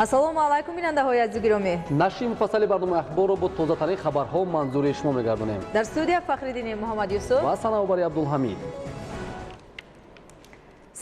ассалому алайкум бинандаҳои азизи гиромӣ. нашри муфассали барномаи ахборро бо тозатарин хабарҳо манзури шумо мегардонем. дар студия Фахриддин Муҳаммад Юсуф ва Санаобари Абдулҳамид.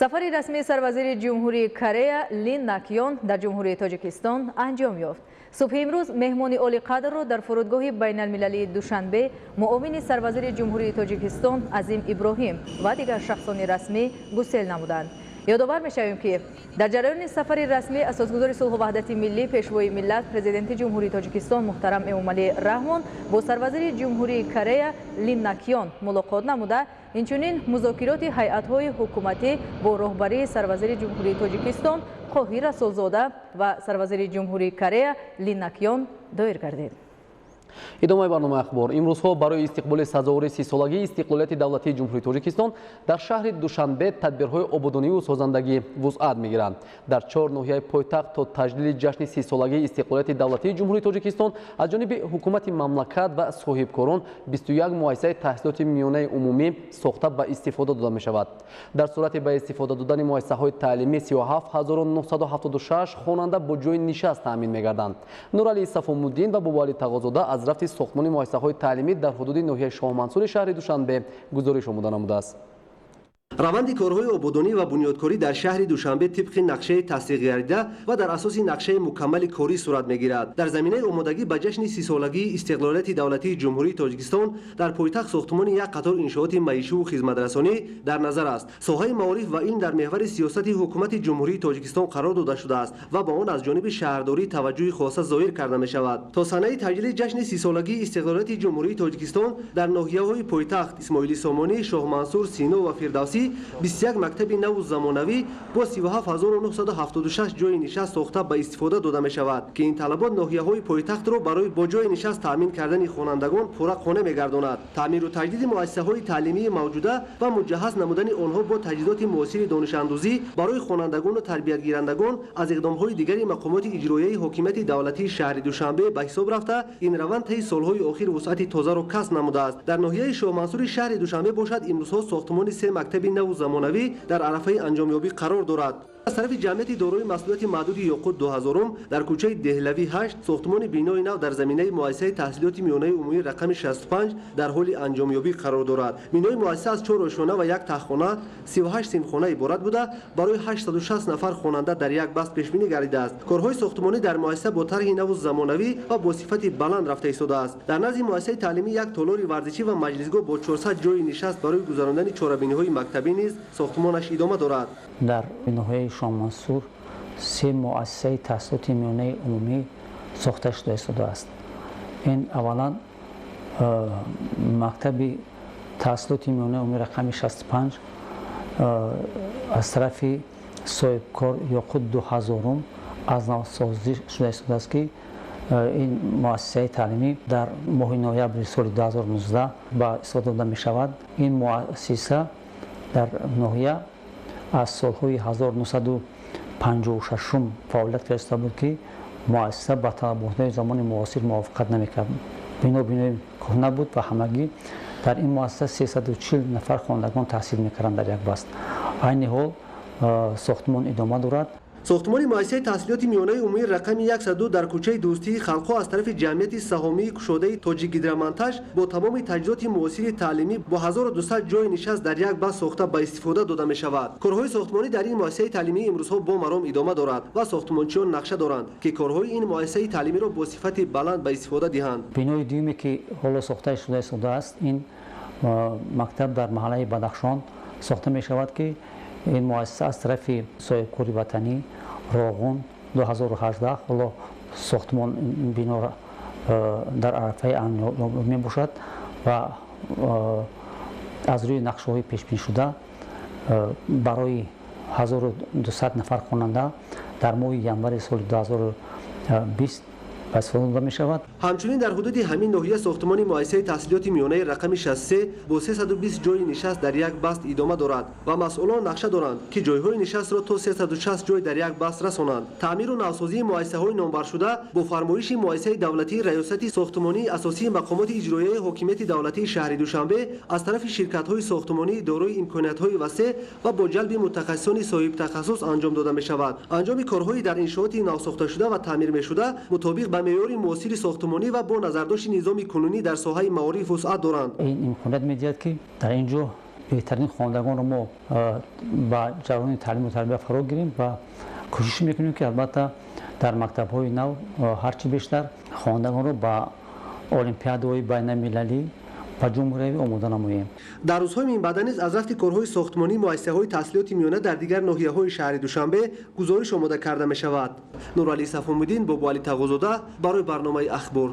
сафари расмии сарвазири ҷумҳурии Корея Лин Накён дар ҷумҳурии Тоҷикистон анҷом ёфт. субҳи имрӯз меҳмони олиқадрро дар фурудгоҳи байналмилалии Душанбе муовини сарвазири ҷумҳурии Тоҷикистон Азим Иброҳим ва дигар шахсони расмӣ гусел намуданд. ёдовар мешавем ки дар ҷараёни сафари расмӣ асосгузори сулҳу ваҳдати миллӣ пешвои миллат президенти ҷумҳурии Тоҷикистон муҳтарам Эмомалӣ Раҳмон бо сарвазири ҷумҳурии Корея Лин Накён мулоқот намуда, инчунин музокироти ҳайатҳои ҳукуматӣ бо роҳбарии сарвазири ҷумҳурии Тоҷикистон Хоҳӣ Расулзода ва сарвазири ҷумҳурии Корея Лин Накён доир гардид. идомаи барномаи ахбор. имрӯзҳо барои истиқболи сазовори 30-солагии истиқлолияти давлатии ҷумҳурии Тоҷикистон дар шаҳри Душанбе тадбирҳои ободониву созандагӣ вусъат мегиранд. дар 4 ноҳияи пойтахт то таҷлили ҷашни 30-солагии истиқлолияти давлатии ҷумҳурии Тоҷикистон аз ҷониби ҳукумати мамлакат ва соҳибкорон 21 муассисаи таҳсилоти миёнаи умумӣ сохта ба истифода дода мешавад. дар сурати ба истифода додани муассисаҳои таълимӣ 37976 хонанда бо ҷои нишаст таъмин мегарданд. Нуралии Сафомуддин ва Бобуалӣ Тағозода аз рафти сохтмони муассисаҳои таълимӣ дар ҳудуди ноҳияи Шоҳмансури шаҳри Душанбе гузориш омода намудааст. раванди корҳои ободонӣ ва бунёдкорӣ дар шаҳри Душанбе тибқи нақшаи тасдиқгардида ва дар асоси нақшаи мукаммали корӣ сурат мегирад. дар заминаи омодагӣ ба ҷашни 30-солагии истиқлолияти давлатии ҷумҳурии Тоҷикистон дар пойтахт сохтмони як қатор иншооти маишиву хизматрасонӣ дар назар аст. соҳаи маориф ва илм дар меҳвари сиёсати ҳукумати ҷумҳурии Тоҷикистон қарор дода шудааст ва ба он аз ҷониби шаҳрдорӣ таваҷҷӯҳи хоса зоҳир карда мешавад. то санаи таҷлили ҷашни 30-солагии истиқлолияти ҷумҳурии Тоҷикистон дар ноҳияҳои пойтахт Исмоили Сомонӣ, Шоҳмансур, Сино ва Фирдавсӣ 21 мактаби наву замонавӣ бо 37976 ҷои нишаст сохта ба истифода дода мешавад ки ин талабот ноҳияҳои пойтахтро барои бо ҷои нишаст таъмин кардани хонандагон пурра қонеъ мегардонад. таъмиру таҷдиди муассисаҳои таълимии мавҷуда ва муҷаҳҳаз намудани онҳо бо таҷҳизоти муосири донишандӯзӣ барои хонандагону тарбиятгирандагон аз иқдомҳои дигари мақомоти иҷроияи ҳокимияти давлатии шаҳри Душанбе ба ҳисоб рафта, ин раванд таи солҳои охир вусъати тозаро касб намудааст. дар ноҳияи Шоҳмансури шаҳри Душанбе бошад имрӯзҳо сохтмони 3 мактаби наву замонавӣ дар арафаи анҷомёбӣ қарор дорад. аз тарафи ҷамъияти дорои масъулияти маҳдуди Ёқут 2000 дар кӯчаи Деҳлавӣ 8 сохтмони бинои нав дар заминаи муассисаи таҳсилоти миёнаи умумӣ рақами 65 дар ҳоли анҷомёбӣ қарор дорад. бинои муассиса аз 4 ошхона ва 1 таххона 38 синфхона иборат буда барои 860 нафар хонанда дар як баст пешбинӣ гардидааст. корҳои сохтмонӣ дар муассиса бо тарҳи наву замонавӣ ва бо сифати баланд рафта истодааст. дар назди муассисаи таълимӣ як толори варзишӣ ва маҷлисгоҳ бо 400 ҷои нишаст барои гузарондани чорабиниҳои мактабӣ низ сохтмонаш идома дорад. дар ноҳияи Шоҳмансур 3 муассисаи таҳсилоти миёнаи умумӣ сохта шуда истодааст. ин аввалан мактаби таҳсилоти миёнаи умумӣ рақами 65 аз тарафи соҳибкор Ёқут 2000 аз навсозӣ шуда истодааст ки ин муассисаи таълимӣ дар моҳи ноябри соли 2019 ба истифода дода мешавад. ин муассиса дар ноҳия аз солҳои 1956 фаъолият карда буд ки муассиса ба талаботҳои замони муосир мувофиқат намекард. бинои кӯҳна буд ва ҳамагӣ дар ин муассиса 340 нафар хонандагон таҳсил мекарданд дар як баст. айни ҳол сохтмон идома дорад. сохтмони муассисаи таҳсилоти миёнаи умумии рақами 102 дар кӯчаи Дӯстии Халқҳо аз тарафи ҷамъияти саҳомии кушодаи Тоҷикгидромонтаж бо тамоми таҷҳизоти муосири таълимӣ бо 1200 ҷои нишаст дар як баст сохта ба истифода дода мешавад. корҳои сохтмонӣ дар ин муассисаи таълимӣ имрӯзҳо бо маром идома дорад ва сохтмончиён нақша доранд ки корҳои ин муассисаи таълимиро бо сифати баланд ба истифода диҳанд. бинои дуюме ки ҳоло сохта шуда истодааст, ин мактаб дар маҳаллаи Бадахшон сохта мешавад ки ин муассиса аз тарафи соҳибкори ватанӣ Роғун 2018 ҳоло сохтмон бино дар арафаи анҷом мебошад ва аз рӯи нақшаҳои пешбинишуда барои 1200 нафар хонанда дар моҳи январи соли 2020 ба истифода дода мешавад. ҳамчунин дар ҳудуди ҳамин ноҳия сохтмони муассисаи таҳсилоти миёнаи рақами 63 бо 320 ҷойи нишаст дар як баст идома дорад ва масъулон нақша доранд ки ҷойҳои нишастро то 360 ҷой дар як баст расонанд. таъмиру навсозии муассисаҳои номбаршуда бо фармоиши муассисаи давлатии раёсати сохтмонии асосии мақомоти иҷроияи ҳокимияти давлатии шаҳри Душанбе аз тарафи ширкатҳои сохтмонӣ дорои имкониятҳои васеъ ва бо ҷалби мутахассисони соҳибтахассус анҷом дода мешавад. анҷоми корҳои дар иншооти навсохташуда ва таъмир мешуда мутобиқ ба меъёри муосири сохтмонӣ ва бо назардошти низоми кунунӣ дар соҳаи маориф вусъат доранд. ин имконият медиҳад ки дар ин ҷо беҳтарин хонандагонро мо ба ҷараёни таълиму тарбия фаро гирем ва кӯшиш мекунем ки албатта дар мактабҳои нав ҳарчи бештар хонандагонро ба олимпиадаҳои байналмилалӣ ба ҷумҳуриявӣ омода намоем. дар рӯзҳои минбаъда низ аз рафти корҳои сохтмонӣ муассисаҳои таҳсилоти миёна дар дигар ноҳияҳои шаҳри Душанбе гузориш омода карда мешавад. нуралӣ сафомиддин, бобуалӣ тағозода барои барномаи ахбор.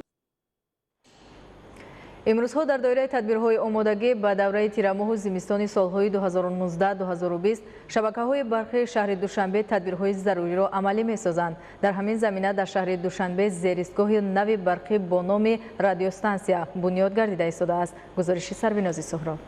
имрӯзҳо дар доираи тадбирҳои омодагӣ ба давраи тирамоҳу зимистони солҳои 2019-2020 шабакаҳои барқи шаҳри Душанбе тадбирҳои заруриро амалӣ месозанд. дар ҳамин замина дар шаҳри Душанбе зеристгоҳи нави барқӣ бо номи радиостансия бунёд гардида истодааст. гузориши Сарвинози Суҳроб.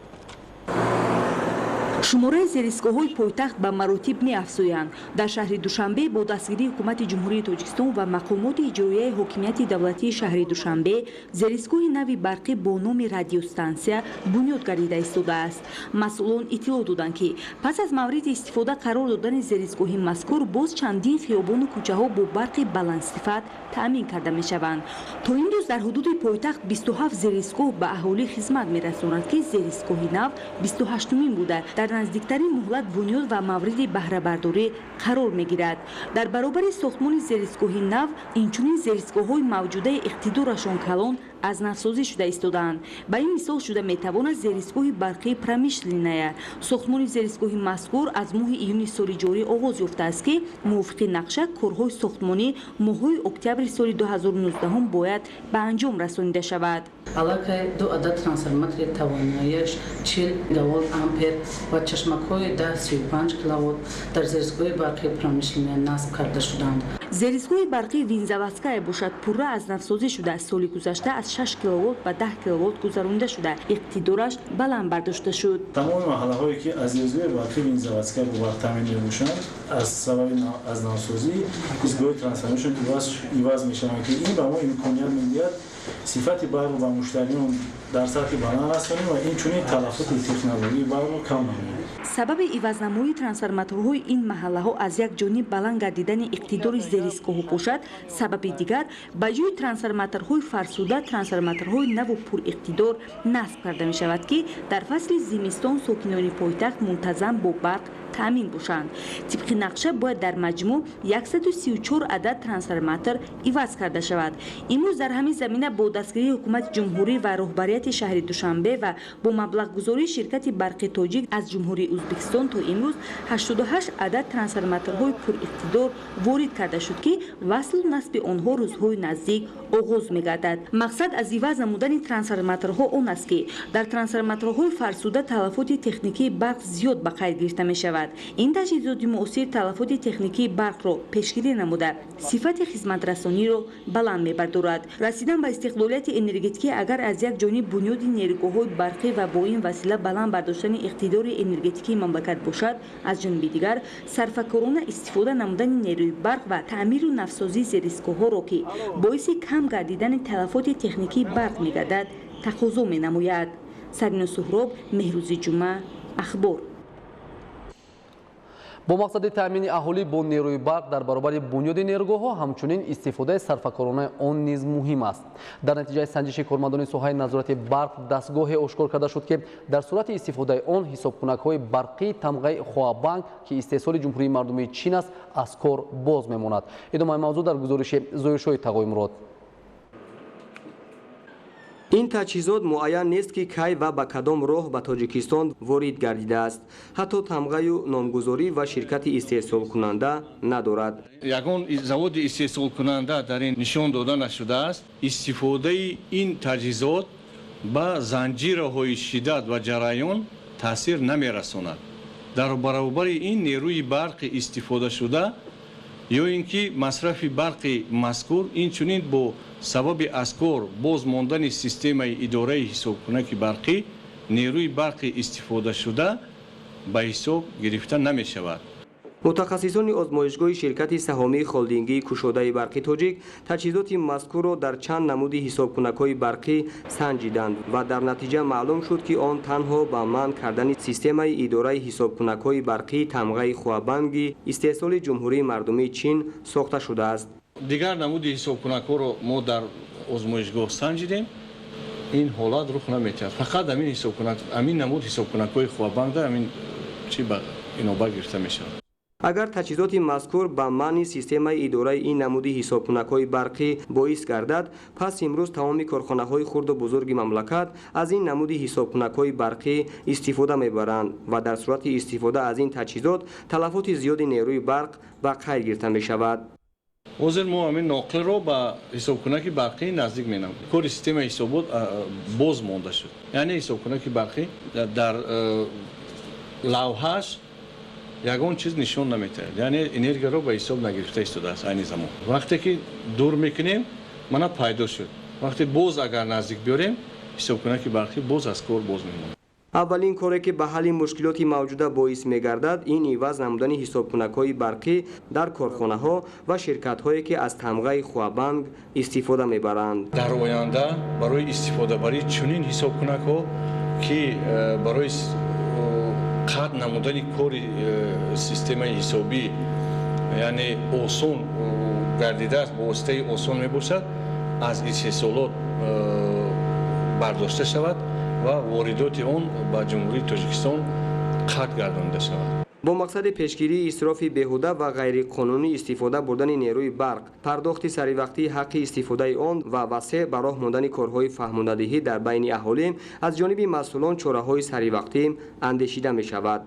шумораи зеристгоҳҳои пойтахт ба маротиб меафзоянд. дар шаҳри Душанбе бо дастгирии ҳукумати ҷумҳурии Тоҷикистон ва мақомоти иҷроияи ҳокимияти давлатии шаҳри Душанбе зеристгоҳи нави барқӣ бо номи радиостансия бунёд гардида истодааст. масъулон иттилоъ доданд ки пас аз мавриди истифода қарор додани зеристгоҳи мазкур боз чандин хиёбону кӯчаҳо бо барқи баландсифат таъмин карда мешаванд. то имрӯз дар ҳудуди пойтахт 27 зеристгоҳ ба аҳолӣ хизмат мерасонанд ки зеристгоҳи нав 28-мин буда дар наздиктарин муҳлат бунёд ва мавриди баҳрабардорӣ қарор мегирад. дар баробари сохтмони зеристгоҳи нав инчунин зеристгоҳҳои мавҷудаи иқтидорашон калон аз навсозӣ шуда истодаанд. ба ин мисол шуда метавонад зеристгоҳи барқии промишленная. сохтмони зеристгоҳи мазкур аз моҳи июни соли ҷорӣ оғоз ёфтааст ки мувофиқи нақша корҳои сохтмонӣ моҳҳои октябри соли 2019 бояд ба анҷом расонида шавад. аллакай 2 адад трансформатори тавоноияш 40 мегаволт ампер ва чашмакҳои 10-35 киловатт дар зеристгоҳи барқии промишления насб карда шуданд. зеристгоҳи барқии Винзаводская бошад пурра аз навсозӣ шуда соли гузашта аз 6 киловатт ба 10 киловатт гузаронида шуда иқтидораш баланд бардошта шуд. тамоми маҳаллаҳое ки аз зеристгоҳи барқии Винзаводская бо барқ таъмин мебошанд аз сабаби аз навсозӣ зеристгоҳи трансформашн иваз мешаванд ки ин ба мо имконият медиҳад сифати барқ ба муштариён дар сатҳи баланд расонем ва инчунин талаффути технологии барқро кам намоем. сабаби ивазнамоии трансформаторҳои ин маҳаллаҳо аз як ҷониб баланд гардидани иқтидори зеристгоҳҳо бошад, сабаби дигар ба ҷои трансформаторҳои фарсуда трансформаторҳои наву пуриқтидор насб карда мешавад ки дар фасли зимистон сокинони пойтахт мунтазам бо барқ таъмин бошанд. тибқи нақша бояд дар маҷмӯъ 134 адад трансформатор иваз карда шавад. имрӯз дар ҳамин замина бо дастгирии ҳукумати ҷумҳурӣ ва роҳбарияти шаҳри Душанбе ва бо маблағгузории ширкати барқи тоҷик аз ҷумҳурии Ӯзбекистон то имрӯз 88 адад трансформаторҳои пуриқтидор ворид карда шуд ки васлу насби онҳо рӯзҳои наздик оғоз мегардад. мақсад аз иваз намудани трансформаторҳо он аст ки дар трансформаторҳои фарсуда талаффути техникии барқ зиёд ба қайд гирифта мешавад. ин таҷҳизоти муосир талаффути техникии барқро пешгирӣ намуда сифати хизматрасониро баланд мебардорад. расидан ба истиқлолияти энергетикӣ агар аз як ҷониб бунёди нерӯгоҳҳои барқӣ ва бо ин васила баланд бардоштани иқтидори энергетикии мамлакат бошад, аз ҷониби дигар сарфакорона истифода намудани нерӯи барқ ва таъмиру навсозии зеристгоҳҳоро ки боиси кам гардидани талаффути техникии барқ мегардад тақозо менамояд. Сарвино Суҳроб, Меҳрӯзи Ҷумъа, Ахбор. бо мақсади таъмини аҳолӣ бо нерӯи барқ дар баробари бунёди нерӯгоҳҳо ҳамчунин истифодаи сарфакоронаи он низ муҳим аст. дар натиҷаи санҷиши кормандони соҳаи назорати барқ дастгоҳе ошкор карда шуд ки дар сурати истифодаи он ҳисобкунакҳои барқии тамғаи хуабанк ки истеҳсоли ҷумҳурии мардумии чин аст аз кор боз мемонад. идомаи мавзӯъ дар гузориши Зоюшои Тағоимурод. ин таҷҳизот муайян нест ки кай ва ба кадом роҳ ба Тоҷикистон ворид гардидааст. ҳатто тамғаю номгузорӣ ва ширкати истеҳсолкунанда надорад. ягон заводи истеҳсолкунанда дар ин нишон дода нашудааст. истифодаи ин таҷҳизот ба занҷираҳои шиддат ва ҷараён таъсир намерасонад. дар баробари ин нерӯи барқи истифодашуда ё ин ки масрафи барқи мазкур инчунин бо сабаби аскор боз мондани системаи идораи ҳисобкунаки барқӣ нерӯи барқи истифодашуда ба ҳисоб гирифта намешавад. мутахассисони озмоишгоҳи ширкати саҳомии холдингии кушодаи барқи тоҷик таҷҳизоти мазкурро дар чанд намуди ҳисобкунакҳои барқӣ санҷиданд ва дар натиҷа маълум шуд ки он танҳо ба манъ кардани системаи идораи ҳисобкунакҳои барқии тамғаи хуабанги истеҳсоли ҷумҳурии мардумии чин сохта шудааст. дигар намуди ҳисобкунакҳоро мо дар озмоишгоҳ санҷидем. ин ҳолат рух наметиҳад. фақат амин намуд ҳисобкунакҳои хуабанда амин чи ба инобат гирифта мешавад. агар таҷҳизоти мазкур ба маъни системаи идораи ин намуди ҳисобкунакҳои барқӣ боис гардад, пас имрӯз тамоми корхонаҳои хурду бузурги мамлакат аз ин намуди ҳисобкунакҳои барқӣ истифода мебаранд ва дар сурати истифода аз ин таҷҳизот талафоти зиёди нерӯи барқ ба қайд гирифта мешавад. ҳозир мо амин ноқилро ба ҳисобкунаки барқӣ наздик менамем. кори системаи ҳисобот боз монда шуд. яъне ҳисобкунаки барқӣ дар лавҳаш ягон чиз нишон наметиҳад, яъне энергияро ба ҳисоб нагирифта истодааст айни замон. вақте ки дур мекунем мана пайдо шуд. вақте боз агар наздик биёрем ҳисобкунаки барқӣ боз аз кор боз мемонад. аввалин коре ки ба ҳалли мушкилоти мавҷуда боис мегардад ин иваз намудани ҳисобкунакҳои барқӣ дар корхонаҳо ва ширкатҳое ки аз тамғаи хуабанг истифода мебаранд. дар оянда барои истифодабарии чунин ҳисобкунакҳо ки барои қатъ намудани кори системаи ҳисобӣ яъне осон гардидааст, бо воситаи осон мебошад, аз истеҳсолот бардошта шавад ва воридоти он ба ҷумҳурии Тоҷикистон қатъ гардонида шавад. бо мақсади пешгирии исрофи беҳуда ва ғайриқонунӣ истифода бурдани нерӯи барқ, пардохти саривақтии ҳаққи истифодаи он ва васеъ ба роҳ мондани корҳои фаҳмондадиҳӣ дар байни аҳолӣ аз ҷониби масъулон чораҳои саривақтӣ андешида мешавад.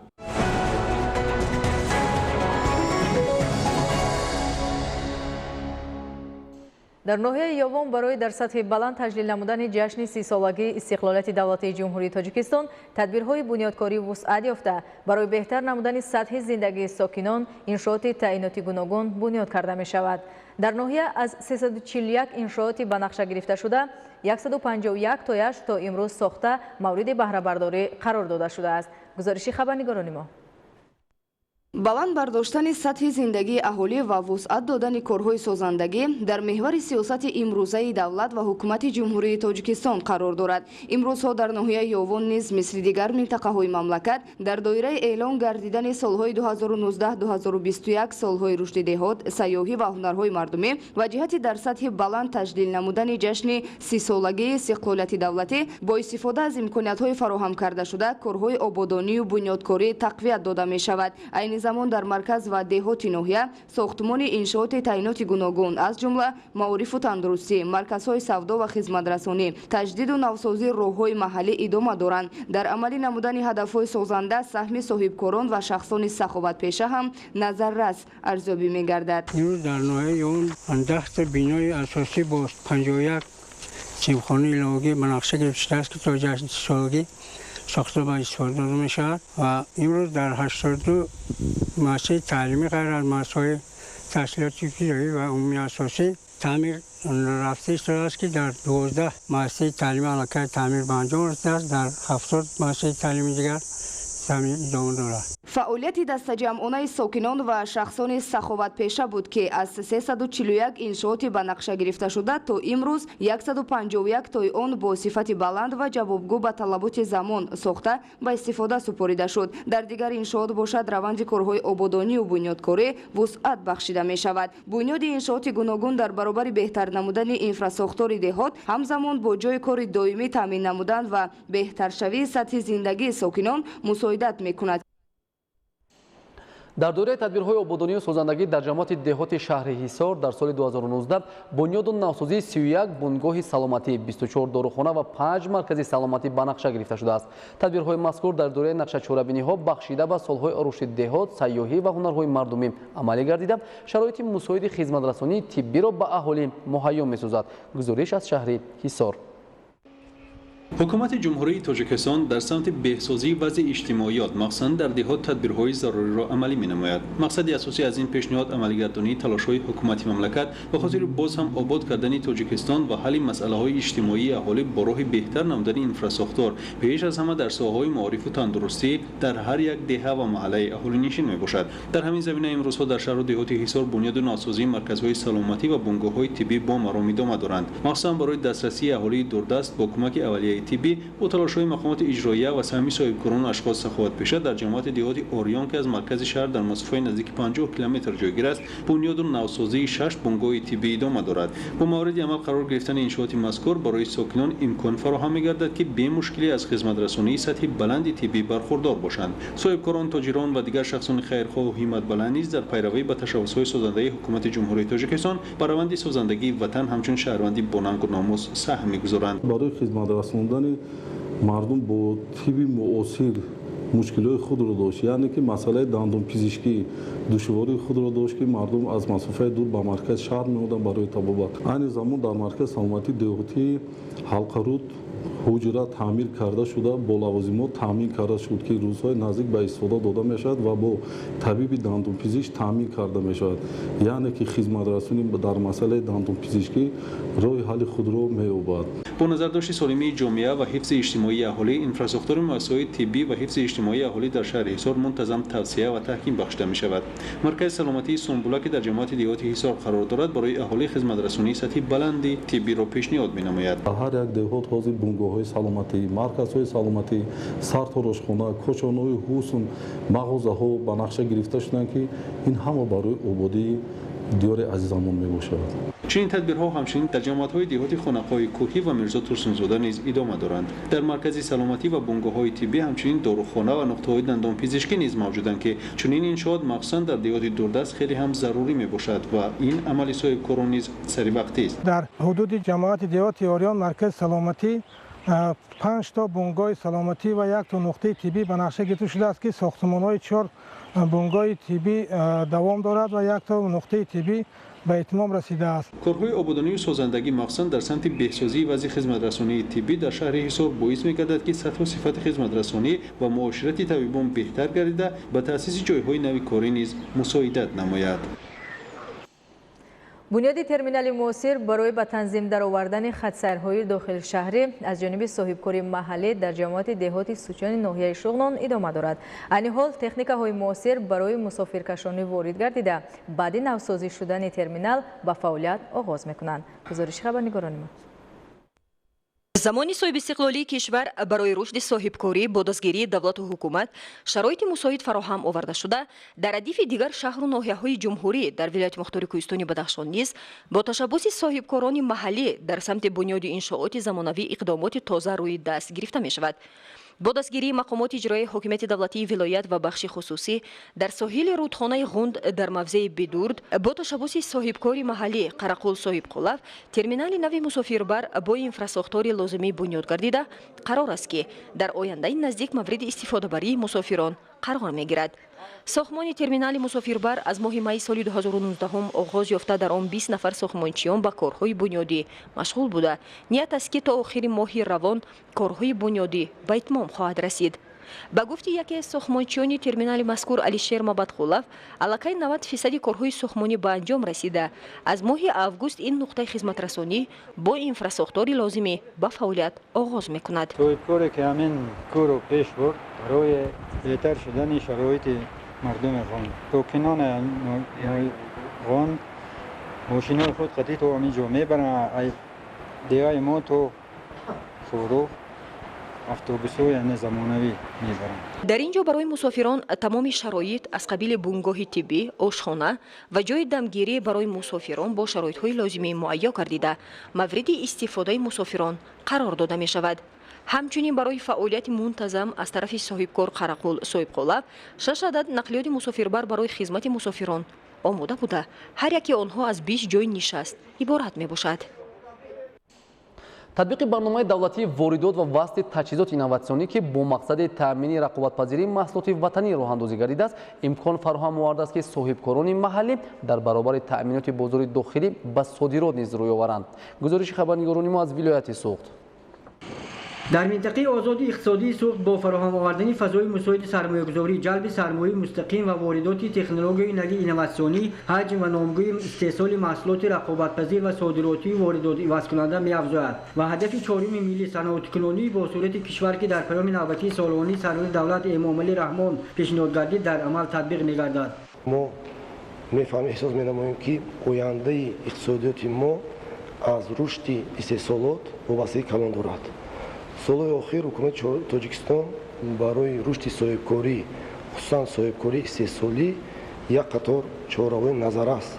дар ноҳияи ёвон барои дар сатҳи баланд таҷлил намудани ҷашни 30-солагии истиқлолияти давлатии ҷумҳурии Тоҷикистон тадбирҳои бунёдкорӣ вусъат ёфта барои беҳтар намудани сатҳи зиндагии сокинон иншооти таъиноти гуногун бунёд карда мешавад. дар ноҳия аз 341 иншооти ба нақша гирифта шуда 151 тояш то имрӯз сохта мавриди баҳрабардорӣ қарор дода шудааст. гузориши хабарнигорони мо. баланд бардоштани сатҳи зиндагии аҳолӣ ва вусъат додани корҳои созандагӣ дар меҳвари сиёсати имрӯзаи давлат ва ҳукумати ҷумҳурии Тоҷикистон қарор дорад. имрӯзҳо дар ноҳияи ёвон низ мисли дигар минтақаҳои мамлакат дар доираи эълон гардидани солҳои 2019-2021 солҳои рушди деҳот, сайёҳӣ ва ҳунарҳои мардумӣ ва ҷиҳати дар сатҳи баланд таҷлил намудани ҷашни 30-солагии истиқлолияти давлатӣ бо истифода аз имкониятҳои фароҳам кардашуда корҳои ободонию бунёдкорӣ тақвият дода мешавад. айни замон дар марказ ва деҳоти ноҳия сохтмони иншооти таъиноти гуногун аз ҷумла маорифу тандурустӣ, марказҳои савдо ва хизматрасонӣ, таҷдиду навсозии роҳҳои маҳаллӣ идома доранд. дар амалӣ намудани ҳадафҳои созанда саҳми соҳибкорон ва шахсони саховатпеша ҳам назаррас арзёбӣ мегардад. имрӯз дар ноҳияи ёвон 10 бинои асосӣ бо 51 симхонаи иловагӣ ба нақша гирифта шудааст ки то ҷашни 30-солагӣ сохта ба истифода дода мешавад ва имрӯз дар 82 муассисаи таълимӣ ғайр аз муассисаҳои таҳсилоти ибтидоӣ ва умумии асосӣ таъмир рафта истодааст ки дар 12 муассисаи таълимӣ аллакай таъмир ба анҷом расидааст, дар 70 муассисаи таълимии дигар таъмир идома дорад. фаъолияти дастаҷамъонаи сокинон ва шахсони саховатпеша буд ки аз 341 иншооти ба нақша гирифта шуда то имрӯз 151 тои он бо сифати баланд ва ҷавобгӯ ба талаботи замон сохта ба истифода супорида шуд. дар дигар иншоот бошад раванди корҳои ободонию бунёдкорӣ вусъат бахшида мешавад. бунёди иншооти гуногун дар баробари беҳтар намудани инфрасохтори деҳот ҳамзамон бо ҷои кори доимӣ таъмин намудан ва беҳтаршавии сатҳи зиндагии сокинон мусоидат мекунад. дар доираи тадбирҳои ободонию созандагӣ дар ҷамоати деҳоти шаҳри ҳисор дар соли 2019 бунёду навсозии 31 бунгоҳи саломатӣ, 24 дорухона ва 5 маркази саломатӣ ба нақша гирифта шудааст. тадбирҳои мазкур дар доираи нақшачорабиниҳо бахшида ба солҳои рушди деҳот, сайёҳӣ ва ҳунарҳои мардумӣ амалӣ гардида шароити мусоиди хизматрасонии тиббиро ба аҳолӣ муҳайё месозад. гузориш аз шаҳри ҳисор. حکومت جمهوری تاجیکستان در سمت بهسازی وضع اجتماعیات مخصوصا در دهات تدبیرهای ضروری را عملی می‌نماید. مقصد اساسی از این پیشنهاد عملی‌گردانی تلاش‌های حکومتی مملکت به خاطر باز هم آباد کردن تاجیکستان و حل مسائل‌های اجتماعی اهالی با راه بهتر نمودن اینفراستراکچور پیش از همه در ساحه‌های معارف و تندرستی در هر یک دهه و محله اهالی نشین میباشد. در همین زمینه امروزها در شهر و دهات حصار بنیاد نوسازی مرکزهای سلامتی و بنگاه‌های طبی با مرام ادامه دارند. مخصوصا برای دسترسی اهالی دوردست با کمک اولیه طبی و تلاش‌های مقامات اجراییه و سهمی صاحبکاران و اشخاص سخاوت پیشه در جماعت دهات اوریان که از مرکز شهر در مسافت نزدیک 50 کیلومتر جایگیر است، بنیاد نوسازی 6 بنگاه طبی ادامه دارد. با موارد عمل قرار گرفتن انشاءات مذکور برای ساکنان امکان فراهم می‌گردد که بی مشکلی از خدمت رسانی سطح بلند طبی برخوردار باشند. صاحبکاران، تاجران و دیگر شخصان خیرخواه و همت بلند نیز در پیروی به تشبس‌های سازنده حکومت جمهوری تاجیکستان بر روند سازندگی وطن همچون شهروندی با ننگ و ناموس سهم می‌گذارند. برای خدمت رساندن مردم با طب معاصر مشکلات خود را داشت، یعنی که مسئله دندان پزشکی دشواری خود را داشت که مردم از مسافت دور به مرکز شهر می‌آمدند برای طبابت. این زمان در مرکز سلامتی دهاتی حلقه رود حجره تعمیر کرده شده، با لوازمات تامین کرده شد که روزهای نزدیک به استفاده داده میشد و با طبیب دندان پزشک تامین کرده میشد، یعنی که خدمت رسانی در مسئله دندان پزشکی راه حل خود را می‌یابد. با نظرداشت سالمی جامعه و حفظ اجتماعی اهالی، اینفراستراکچور مؤسسه‌های طبی و حفظ اجتماعی اهالی در شهر حصار منتظم توسعه و تحکیم بخشیده می‌شود. مرکز سلامتی سنبوله که در جماعت دهات حصار قرار دارد برای اهالی خدمت رسانی سطح بلند طبی را پیشنهاد می‌نماید. هر یک دهات حاضر بنگاه‌های سلامتی، مرکزهای سلامتی، سرتاراشخانه، کوچه‌های حسن، مغازه‌ها به نقشه گرفته شدند که این همه برای آبادی دیار عزیزمان میباشد. چنین تدبیرها همچنین در جماعت‌های دهاتی خانقاه کوهی و میرزا ترسونزاده نیز ادامه دارند. در مرکز سلامتی و بنگاه‌های طبی همچنین داروخانه و نقطه‌های دندان پزشکی نیز موجودند که چنین انشاءات مخصوصاً در دهات دوردست خیلی هم ضروری میباشد و این عمل صاحبکاران نیز سری وقتی است. در حدود جماعت دهات اوریان مرکز سلامتی 5 تا بنگاه سلامتی و 1 تا نقطه طبی به نقشه گرفته شده است که ساختمان‌های 4 بنگاه طبی دوام دارد و 1 تا نقطه طبی به اتمام رسیده است. کارهای آبادانی و سازندگی مخصوصاً در سمت بهسازی وضع خدمت رسانی طبی در شهر حصار باعث می‌گردد که سطح و صفت خدمت رسانی و معاشرت طبیبان بهتر گردیده به تأسیس جایهای نوی کاری نیز مساعدت نماید. بنیاد ترمینال موثر برای به تنظیم درآوردن خط‌سیرهای داخل شهری از جانب صاحبکار محلی در جماعت دهات سوچان ناحیه شغلان ادامه دارد. این حال تکنیک‌های موثر برای مسافرکشانی وارد گردیده بعد نوسازی شدن ترمینال به فعالیت آغاز می‌کنند. گزارش خبرنگاران ما. زمانی صاحب استقلالی کشور برای رشد صاحبکاری با دستگیری دولت و حکومت شرایط مساعد فراهم آورده شده، در ردیف دیگر شهر و ناحیه‌های جمهوری در ولایت مختار کوهستانی بدخشان نیز با تشبس صاحبکاران محلی در سمت بنیاد انشاءات زمانوی اقدامات تازه روی دست گرفته می شود. با دستگیری مقامات اجرایی حکومت دولتی ولایت و بخش خصوصی در ساحل رودخانه غوند در موضع بدورد با تشبس صاحبکار محلی قرقول صاحبقلف ترمینال نوی مسافربر با اینفراستراکچور لازمی بنیاد گردیده قرار است که در آینده نزدیک مورد استفاده بری مسافران قرار میگیرد. ساختمان ترمینال مسافربر از ماه می سال 2019 آغاز یافته در آن 20 نفر ساختمانچیان به کارهای بنیادی مشغول بوده. نیت است که تا آخر ماه روان کارهای بنیادی به اتمام خواهد رسید. با گفته یکی از ساختمانچیان ترمینال مذکور علیشیر مبادخولف، علاقه 90% کارهای ساختمانی به انجام رسیده. از ماه آگوست این نقطه خدمت رسانی با اینفراستراکچور لازمی به فعالیت آغاز میکند. صاحبکاری که همین کار رو پیش برد برای بهتر شدن شرایط مردم غوند. ساکنان غوند ماشین‌های خود قطعی تو همینجا میبرن، دیگه ما تو سورو اتوبوس‌های زمانوی میبرن. در اینجا برای مسافران تمام شرایط از قبیل بنگاه طبی، آشخانه و جای دمگیری برای مسافران با شرایط‌های لازمی مهیا گردیده مورد استفاده مسافران قرار داده می شود. همچنین برای فعالیت منتظم از طرف صاحبکار قرقول صاحبقلف 6 عدد نقلیات مسافربر برای خدمت مسافران آماده بوده. هر یکی آنها از 20 جای نشست عبارت می باشد. تطبیق برنامه دولتی واردات و وصل تجهیزات اینواتسیونی که با مقصد تامین رقابت‌پذیری محصولات وطنی راه اندازی گردیده است، امکان فراهم آورده است که صاحبکاران محلی در برابر تأمینات بازار داخلی به صادرات نیز روی آورند. گزارش خبرنگاران ما از ولایت سوخت. در منطقه آزاد اقتصادی سوخت با فراهم آوردن فضای مساعد سرمایه‌گذاری، جلب سرمایه مستقیم و واردات تکنولوژی نوی اینواسیونی، حجم و نامگوی استحصال محصولات رقابت‌پذیر و صادراتی واردات عوض کننده می‌افزاید و هدف چهارم ملی صنعت کنونی با صورت کشور که در پیام نوبتی سالانه سرور دولت امام علی رحمان پیشنهاد گردید در عمل تطبیق می‌گردد. ما می‌فهمیم احساس می‌نماییم که آینده اقتصادیات ما از رشد استحصالات وابستگی کلان دارد. سالهای اخیر حکومت تاجیکستان برای رشد صاحبکاری خصوصا صاحبکاری استحصالی یک قطار چاره‌های نظر است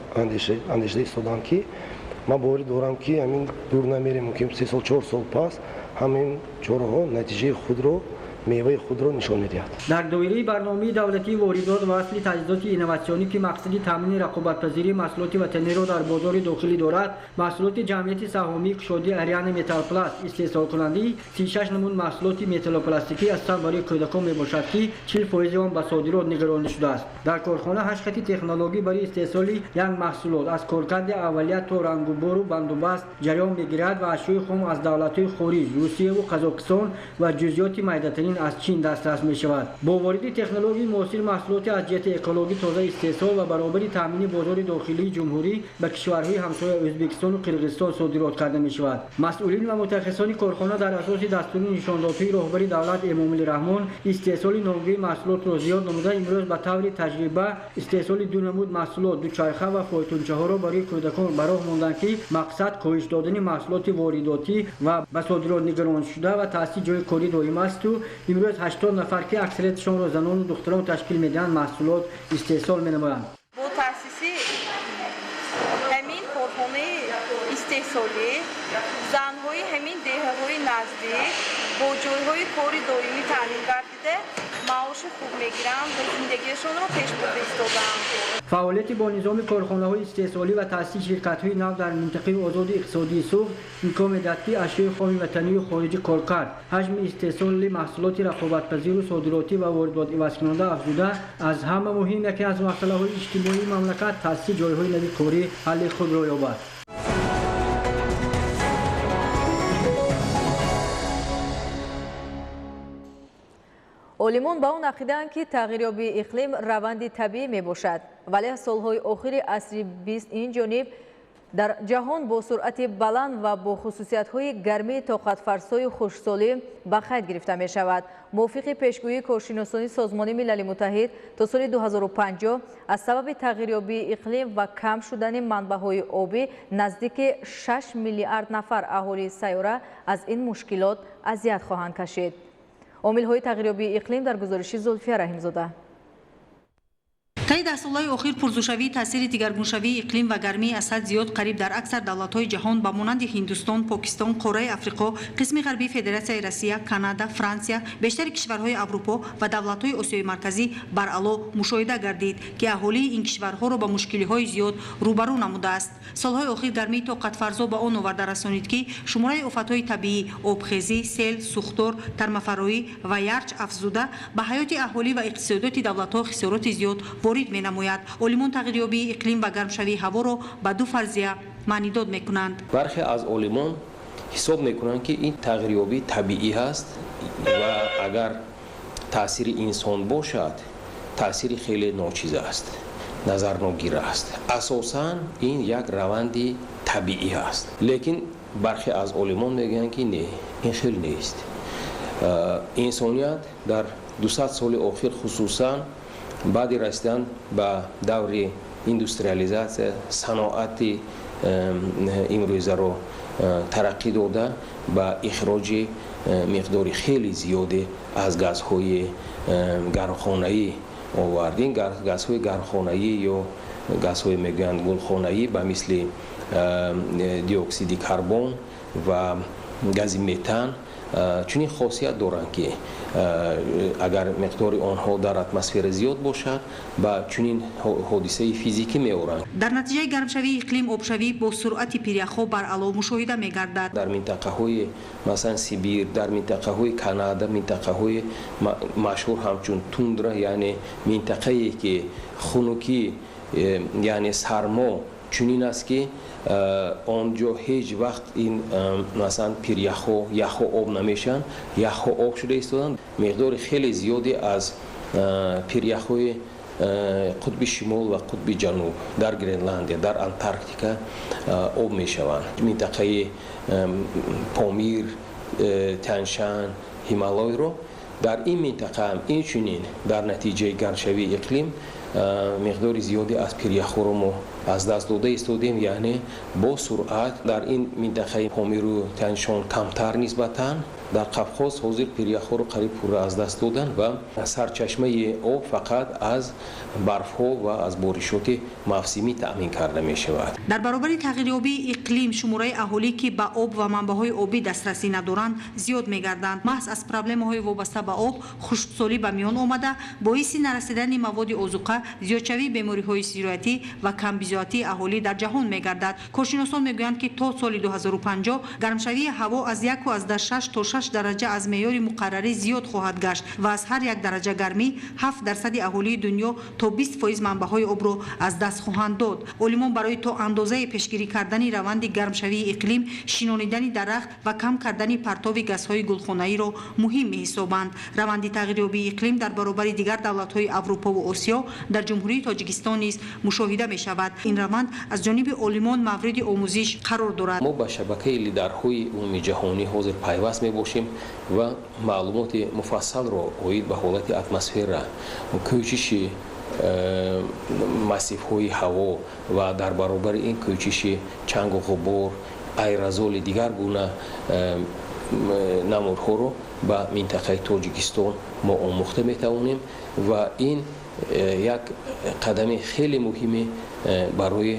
اندیشه ایستادن که من باور دارم که همین دور نمیریم ممکن 3 سال 4 سال پس همین چاره‌ها نتیجه خود را میوه خود را نشان می‌دهد. در دایره برنامه دولتی واردات و اصل تجهیزات اینواسیونی که مقصد تامین رقابت‌پذیری محصولات وطنی را در بازار داخلی دارد، محصولات جمعیت سهامی کشاده اریان متال پلاست استحصال کننده 36 نمون محصولات متال پلاستیکی هستند برای کودکان میباشد که 40% آن به صادرات نگرانده شده است. در کارخانه 8 خط تکنولوژی برای استحصال یک محصولات از کارکرد اولیه تا رنگ و بار و بندوبست جریان می‌گیرد و اشیاء خام از دولت‌های خارج، روسیه و قزاقستان و جزئیات معدنی از چین دسترس می شود. با وارد تکنولوژی معاصر محصولات از جهت اکولوژی تازه استحصال و برابری تامین بازار داخلی جمهوری به کشورهای همسایه ازبکستان و قرقیزستان صادرات کرده می شود. مسئولین و متخصصان کارخانه در اساس دستور نشاندهی رهبری دولت امام علی رحمان استحصال نامگوی محصولات را زیاد نموده امروز به طور تجربه استحصال دو نمود محصولات دوچرخه و فایتونچه ها را برای کودکان به راه ماندند که مقصد کاهش دادن محصولات وارداتی و به صادرات نگران شده و تأسیس جای کاری دائم است و امروز 80 نفر که اکثریتشان را زنان و دختران تشکیل میدهند محصولات استحصال می‌نمایند. با تأسیس همین کارخانه استحصالی زن‌های همین دهه‌های نزدیک با جای‌های کاری دائمی تامین گردیده معاش خوب می‌گیرند و زندگیشان را پیش برده ایستاده‌اند. فعالیت با نظام کارخانه‌های استحصالی و تأسیس شرکت‌های نو در منطقه آزاد اقتصادی سوخت امکان می‌دهد که اشیاء خام وطنی و خارجی کارکرد حجم استحصال محصولات رقابت‌پذیر و صادراتی و واردات عوض کننده افزوده از همه مهم یکی از مسائل اجتماعی مملکت تأسیس جای‌های نوی کاری حل خود را یابد. олимон ба он ақидаанд ки тағйирёбии иқлим раванди табиӣ мебошад, вале аз солҳои охири асри 20 инҷониб дар ҷаҳон бо суръати баланд ва бо хусусиятҳои гармии тоқатфарсои хушксолӣ ба қайд гирифта мешавад. мувофиқи пешгӯии коршиносони созмони милали муттаҳид то соли 2050 аз сабаби тағйирёбии иқлим ва кам шудани манбаъҳои обӣ наздики 6 миллиард нафар аҳолии сайёра аз ин мушкилот азият хоҳанд кашид. омилҳои тағйирёбии иқлим дар гузориши зулфия раҳимзода. таи даҳсолаи охир пурзушавии таъсири дигаргуншавии иқлим ва гармии аз ҳад зиёд қариб дар аксар давлатҳои ҷаҳон ба монанди ҳиндустон, покистон, қораи африқо, қисми ғарбии федератсияи Россия, Канада, Франсия, бештари кишварҳои Аврупо ва давлатҳои Осиёи марказӣ баръало мушоҳида гардид, ки аҳолии ин кишварҳоро ба мушкилиҳои зиёд рӯбарӯ намудааст. солҳои охир гармии тоқатфарзо ба он оварда расонид, ки шумораи офатҳои табиӣ, обхезӣ, сел, сӯхтор, тармафарроӣ ва ярч афзуда ба ҳаёти аҳолӣ ва иқтисодиёти давлатҳо хисороти зиёд ворид менамояд. олимон тағйирёбии иқлим ва гармшавии ҳаворо ба ду фарзия маънидод мекунанд. бархе аз олимон ҳисоб мекунанд ки ин тағйирёбӣ табиӣ ҳаст ва агар таъсири инсон бошад таъсири хеле ночиз аст, назарногир аст. асосан ин як раванди табиӣ аст. лекин бархе аз олимон мегӯянд ки не, ин хел нест. инсоният дар 200 соли охир хусусан баъди расидан ба даври индустриализатсия саноати имрӯзаро тараққӣ дода ба ихроҷи миқдори хеле зиёде аз газҳои гармхонаӣ овард. ин газҳои гармхонаӣ ё газҳои мегӯянд гулхонаӣ ба мисли диоксиди карбон ва гази метан чунин хосият доранд ки агар миқдори онҳо дар атмосфера зиёд бошад ба чунин ҳодисаи физикӣ меоранд. дар натиҷаи гармшавии иқлим обшавӣ бо суръати пиряхҳо баръало мушоҳида мегардад. дар минтақаҳои масалан Сибир, дар минтақаҳои Канада, минтақаҳои машҳур ҳамчун тундра, яъне минтақае ки хунукӣ яъне сармо чунин аст ки онҷо ҳеҷ вақт ин масалан пиряхҳо яхҳо об намешаванд, яхҳо об шуда истоданд. миқдори хеле зиёде аз пиряхҳои қутби шимол ва қутби ҷануб дар Гренландия, дар Антарктика об мешаванд. минтақаи Помир, Тяншан, Ҳималойро дар ин минтақа ҳам инчунин дар натиҷаи гармшавии иқлим миқдори зиёде аз пиряхҳоро мо аз даст дода истодем, яъне бо суръат дар ин минтақаи Помиру Тяншон камтар нисбатан. дар Қавқоз ҳозир пиряхҳоро қариб пурра аз даст додан ва сарчашмаи об фақат аз барфҳо ва аз боришоти мавсимӣ таъмин карда мешавад. дар баробари тағйирёбии иқлим шумораи аҳолӣ ки ба об ва манбаъҳои обӣ дастрасӣ надоранд зиёд мегарданд. маҳз аз проблемаҳои вобаста ба об хушксолӣ ба миён омада боиси нарасидани маводи озуқа, зиёдшавии бемориҳои сироятӣ ва камбизоатии аҳолӣ дар ҷаҳон мегардад. коршиносон мегӯянд ки то соли 2050 гармшавии ҳаво аз 1,6 то 6 дараҷа аз меъёри муқаррарӣ зиёд хоҳад гашт ва аз ҳар 1 дараҷа гармӣ 7% аҳолии дунё то 20% манбаъҳои обро аз даст хоҳанд дод. олимон барои то андозае пешгирӣ кардани раванди гармшавии иқлим, шинонидани дарахт ва кам кардани партови газҳои гулхонаиро муҳим меҳисобанд. раванди тағйирёбии иқлим дар баробари дигар давлатҳои Аврупо ва Осиё дар ҷумҳурии Тоҷикистон низ мушоҳида мешавад. ин раванд аз ҷониби олимон мавриди омӯзиш қарор дорад. мо ба шабакаи лидарҳои умуми ҷаҳонӣ ҳозир пайваст мебошем ва маълумоти муфассалро оид ба ҳолати атмосфера, кӯчиши массивҳои ҳаво ва дар баробари ин кӯчиши чангу ғубор, айрозоли дигар гуна намудҳоро ба минтақаи Тоҷикистон мо омӯхта метавонем ва ин як қадами хеле муҳиме барои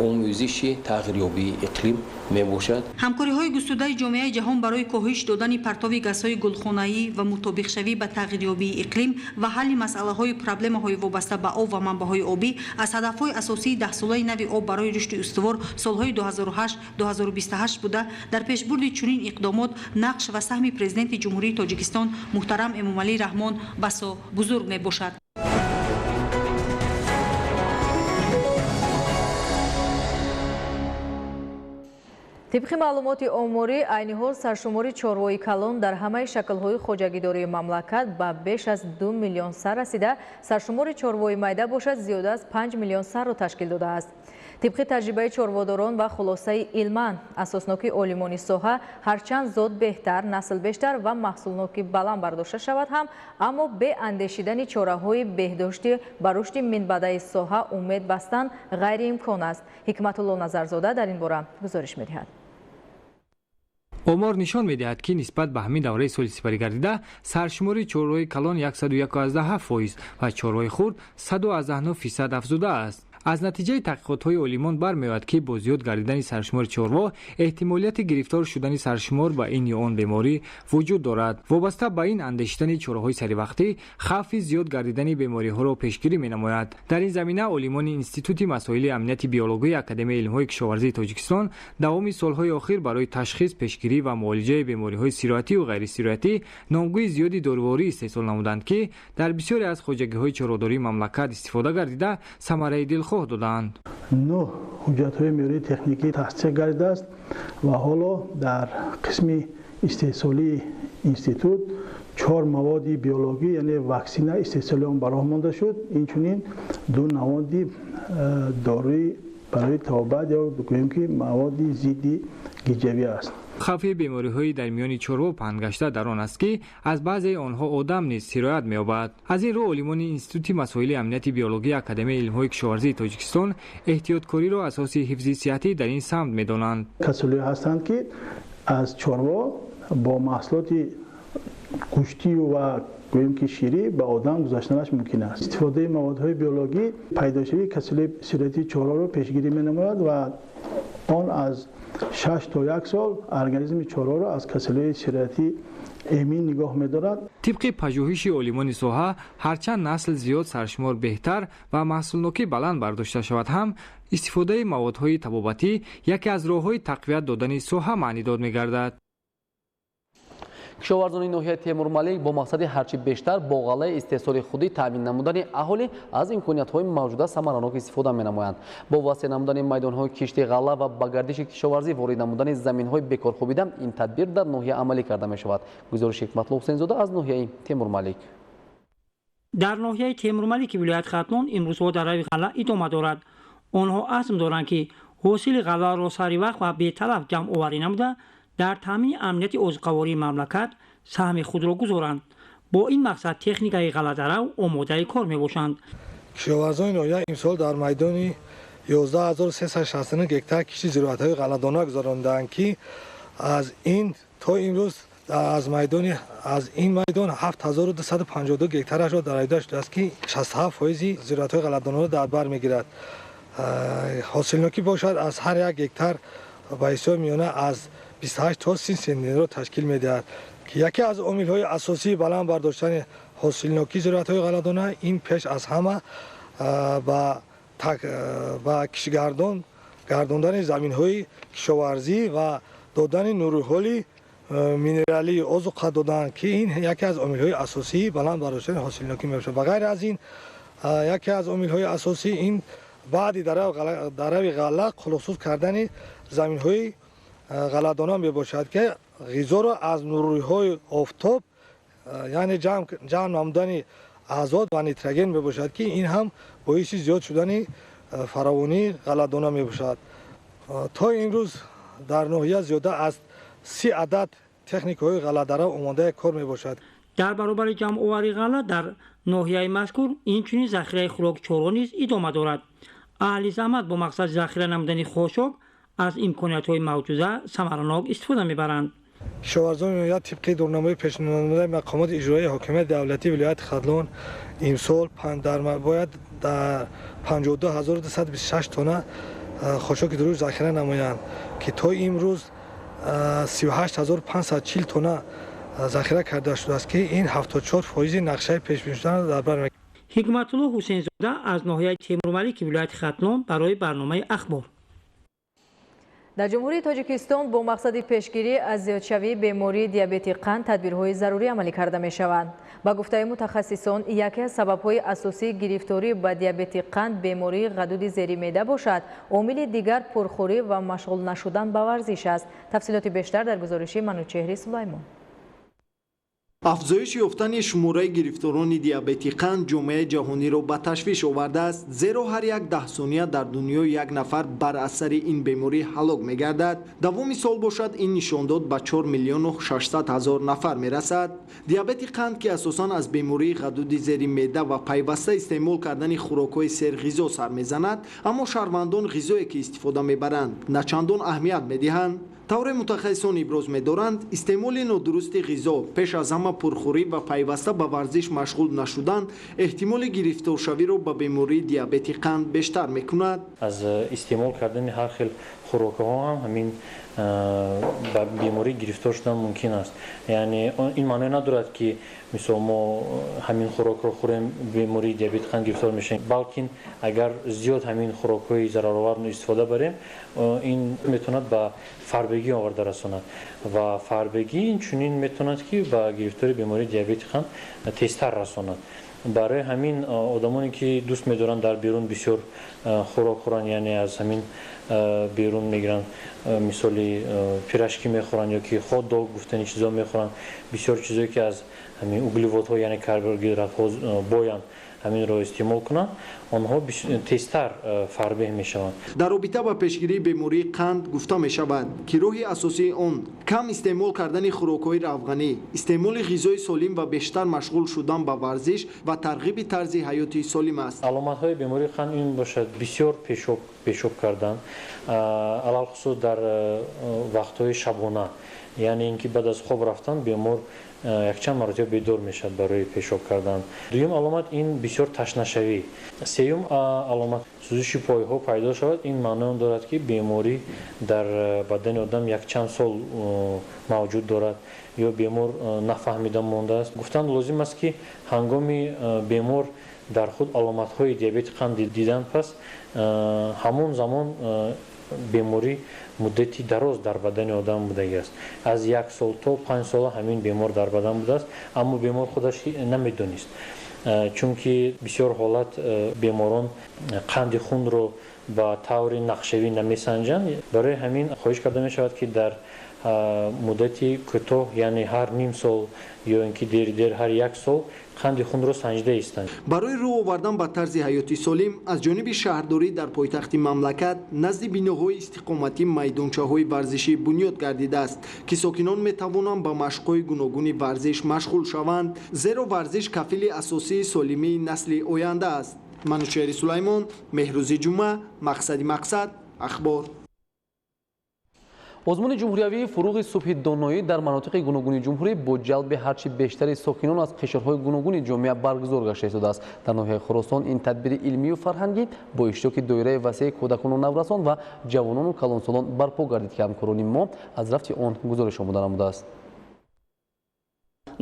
омӯзиши тағйирёбии иқлим мебошад. ҳамкориҳои густудаи ҷомеаи ҷаҳон барои коҳиш додани партови газҳои гулхонаӣ ва мутобиқшавӣ ба тағйирёбии иқлим ва ҳалли масъалаҳои проблемаҳои вобаста ба об ва манбаъҳои обӣ аз ҳадафҳои асосии 10-солаи нави об барои рушди устувор солҳои 2008-2028 буда дар пешбурди чунин иқдомот нақш ва саҳми президенти ҷумҳурии Тоҷикистон муҳтарам Эмомалӣ Раҳмон басо бузург мебошад. طبق معلومات آماری عین حال سرشماری چاروائی کلان در همه شکل‌های خواجگیداری مملکت به بیش از 2 میلیون سر رسیده، سرشماری چاروائی میده باشد زیاده از 5 میلیون سر را تشکیل داده است. طبق تجربه چارواداران و خلاصه علما اساسناکی عالمان ساحه هرچند زود بهتر، نسل بیشتر و محصولناکی بلند برداشته شود هم، اما به اندیشیدن چاره‌های بهداشتی بر رشد منبع ساحه امید بستن غیر امکان است. حکمت الله نظرزاده در این باره گزارش می‌دهد. آمار نشان می‌دهد که نسبت به همین دوره سال سپری گردیده سرشماری چاره‌های کلان 111% و چاره‌های خرد 119% افزوده است. از نتیجه تحقیقات‌های عالمان برمی‌آید که با زیاد گردیدن سرشمار چاروا احتمالیت گرفتار شدن سرشمار به این یا آن بیماری وجود دارد. وابسته به این اندیشیدن چاره‌های سری‌وقتی خوف زیاد گردیدن بیماری‌ها را پیشگیری می‌نماید. در این زمینه عالمان انستیتوت مسائل امنیت بیولوژی اکادمی علم‌های کشاورزی تاجیکستان دوام سال‌های اخیر برای تشخیص، پیشگیری و معالجه بیماری‌های سیرایتی و غیر سیرایتی نامگوی زیادی دارویی استحصال نمودند که در بسیاری از خواجگی‌های چاره‌داری مملکت استفاده گردیده ثمره دلخواه دادند. 9 حجت‌های معیاری تکنیکی تصدیق گردیده است و حالا در قسم استحصالی انستیتوت 4 مواد بیولوژی یعنی واکسن استحصالی آن براه مانده شد. اینچنین 2 مواد دارویی برای توبه یا بگوییم که مواد ضد گیجوی است. خوف بیماری‌های در میان چاروا پنهان گشته در آن است که از بعضی آنها آدم نیز سرایت می‌یابد. از این رو عالمان انستیتوت مسائل امنیت بیولوژی اکادمی علم‌های کشاورزی تاجیکستان احتیاطکاری را اساس حفظ صحتی در این سمت می‌دانند. کسانی هستند که از چاروا با محصولات گوشتی و گوییم که شیری به آدم گذاشتنش ممکن است. استفاده موادهای بیولوژی پیدایشی کسری سرایتی چاروا را پیشگیری می‌نماید و آن از 6 تا 1 سال ارگانیسم چاروا را از کسری سرایتی امین نگاه می‌دارد. طبق پژوهش عالمان ساحه هرچند نسل زیاد سرشمار بهتر و محصولناکی بلند برداشته شود هم استفاده موادهای طبابتی یکی از راه‌های تقویت دادن ساحه معنی داد می‌گردد. кишоварзони ноҳияи Темурмалик бо мақсади ҳарчи бештар бо ғалаи истеҳсоли худӣ таъмин намудани аҳолӣ аз имкониятҳои мавҷуда самаранок истифода менамоянд. Бо васеъ намудани майдонҳои кишти ғала ва ба гардиши кишоварзӣ ворид намудани заминҳои бекорхӯбида ин тадбир дар ноҳия амалӣ карда мешавад. гузориши Ҳикматло Ҳусейнзода аз ноҳияи Темурмалик. дар ноҳияи Темурмалики вилояти Хатлон имрӯзҳо дар рави ғала идома дорад. онҳо азм доранд ки ҳосили ғаларо сари вақт ва беталаф ҷамъоварӣ намуда дар таъмини амнияти озуқавории мамлакат саҳми худро гузоранд. бо ин мақсад техникаи ғаладарав омодаи кор мебошанд. кишоварзони ноҳия имсол дар майдони 11369 гектар кишти зироатҳои ғаладона гузаронданд ки аз ин то имрӯз аз ин майдон 7252 гектарашро дароида шудааст ки 67% зироатҳои ғаладонаро дар бар мегирад. ҳосилнокӣ бошад аз ҳар як гектар ба ҳисоби миёна аз 28 то 30 сентнерро ташкил медиҳад ки яке аз омилҳои асосии баланд бардоштани ҳосилнокии зироатҳои ғаладона ин пеш аз ҳама ба гардондани заминҳои кишоварзӣ ва додани нуруҳоли минералии озуқа доданд ки ин яке аз омилҳои асосии баланд бардоштани ҳосилнокӣ мебошад. ба ғайр аз ин яке аз омилҳои асосӣ ин баъди дар рави ғала хулусус кардани заминҳои ғаладона мебошад ки ғизоро аз нуриҳои офтоб яъне ҷамъ намудани азот ва нитроген мебошад ки ин ҳам боиси зиёд шудани фаровонии ғаладона мебошад. то имрӯз дар ноҳия зиёда аз 30 адад техникаҳои ғаладарав омодаи кор мебошад. дар баробари ҷамъоварии ғала дар ноҳияи мазкур инчунин захираи хӯроки чорва низ идома дорад. аҳли заҳмат бо мақсади захира намудани хошок аз имкониятҳои мавҷуда самаранок истифода мебаранд. кишоварзони ноҳия тибқи дурнамаи пешниҳодаи мақомоти иҷроии ҳокимияти давлатии вилояти Хатлон имсол бояд дар 52226 тонна хошоки дуруш захира намоянд ки то имрӯз 38540 тонна захира карда шудааст ки ин 74% нақшаи пешбинишударо дар бар мегирад. ҳикматулло Ҳусейнзода аз ноҳияи Темурмалики вилояти Хатлон барои барномаи ахбор. дар ҷумҳурии Тоҷикистон бо мақсади пешгирӣ аз зиёдшавии бемории диабети қанд тадбирҳои зарурӣ амалӣ карда мешаванд. ба гуфтаи мутахассисон яке аз сабабҳои асосии гирифторӣ ба диабети қанд бемории ғадуди зери меъда бошад. омили дигар пурхӯрӣ ва машғул нашудан ба варзиш аст. тафсилоти бештар дар гузориши Манучеҳри Сулаймон. афзоиш ёфтани шумораи гирифторони диабети қанд ҷомеаи ҷаҳониро ба ташвиш овардааст, зеро ҳар як 10 сония дар дунё як нафар бар асари ин беморӣ ҳалок мегардад. давоми сол бошад ин нишондод ба 4 миллиону 600 ҳазор нафар мерасад. диабети қанд ки асосан аз бемории ғадуди зери меъда ва пайваста истеъмол кардани хӯрокҳои серғизо сар мезанад, аммо шаҳрвандон ғизое ки истифода мебаранд начандон аҳамият медиҳанд. тавре мутахассисон иброз медоранд истеъмоли нодурусти ғизо пеш аз ҳама пурхӯрӣ ва пайваста ба варзиш машғул нашудан эҳтимоли гирифторшавиро ба бемории диабети қанд бештар мекунад. аз истеъмол кардани ҳар хел хӯрокҳо ҳам ҳамин ба беморӣ гирифтор шудан мумкин аст. яъне ин маъное надорад ки мисол мо ҳамин хӯрокро хӯрем бемории диабети қанд гирифтор мешавем, балкин агар зиёд ҳамин хӯрокҳои зарароварро истифода барем, ин метавонад ба фарбегӣ оварда расонад ва фарбегӣ инчунин метавонад ки ба гирифтории бемории диабети қанд тезтар расонад. барои ҳамин одамоне ки дӯст медоранд дар берун бисёр хӯрок хӯранд, яъне аз ҳамин берун мегиранд, мисоли пирашки мехӯранд ё ки хот-дог гуфтани чизо мехӯранд, бисёр чизое ки аз ҳамин углеводҳо яъне карбоҳидратҳо боянд, ҳаминро истеъмол кунанд, онҳо тезтар фарбеҳ мешаванд. дар робита ба пешгирии бемории қанд гуфта мешавад ки роҳи асосии он кам истеъмол кардани хӯрокҳои равғанӣ, истеъмоли ғизои солим ва бештар машғул шудан ба варзиш ва тарғиби тарзи ҳаёти солим аст. аломатҳои бемории қанд ин бошад бисёр пешоб кардан, алалхусус дар вақтҳои шабона, яъне ин ки баъд аз хоб рафтан бемор якчанд маротиба бедор мешавад барои пешоб кардан. дуюм аломат ин бисёр ташнашавӣ. сеюм аломат сӯзиши пойҳо пайдо шавад. ин маънои он дорад ки беморӣ дар бадани одам якчанд сол мавҷуд дорад ё бемор нафаҳмида мондааст. гуфтан лозим аст ки ҳангоми бемор дар худ аломатҳои диабети қанд дидан, пас ҳамон замон беморӣ муддати дароз дар бадани одам будагиаст. Аз 1 сол то 5 сола ҳамин бемор дар бадан будааст, аммо бемор худаш намедонист. Чунки бисёр ҳолат беморон қанди хунро ба таври нақшавӣ намесанҷанд. Барои ҳамин хоҳиш карда мешавад ки дар муддати кӯтоҳ, яъне ҳар ним сол ё ин ки дер ҳар 1 сол қанди хунро санҷида истанд. барои рӯ овардан ба тарзи ҳаёти солим аз ҷониби шаҳрдорӣ дар пойтахти мамлакат назди биноҳои истиқоматӣ майдончаҳои варзишӣ бунёд гардидааст ки сокинон метавонанд ба машқҳои гуногуни варзиш машғул шаванд, зеро варзиш кафили асосии солимии насли оянда аст. манучери сулаймон, меҳрӯзи ҷумъа, мақсади мақсад, ахбор. озмуни ҷумҳуриявии фуруғи субҳи доноӣ дар манотиқи гуногуни ҷумҳурӣ бо ҷалби ҳарчи бештари сокинон аз қишрҳои гуногуни ҷомеа баргузор гашта истодааст. Дар ноҳияи Хӯросон ин тадбири илмию фарҳангӣ бо иштироки доираи васеъи кӯдакону наврасон ва ҷавонону калонсолон барпо гардид ки ҳамкорони мо аз рафти он гузориш омода намудааст.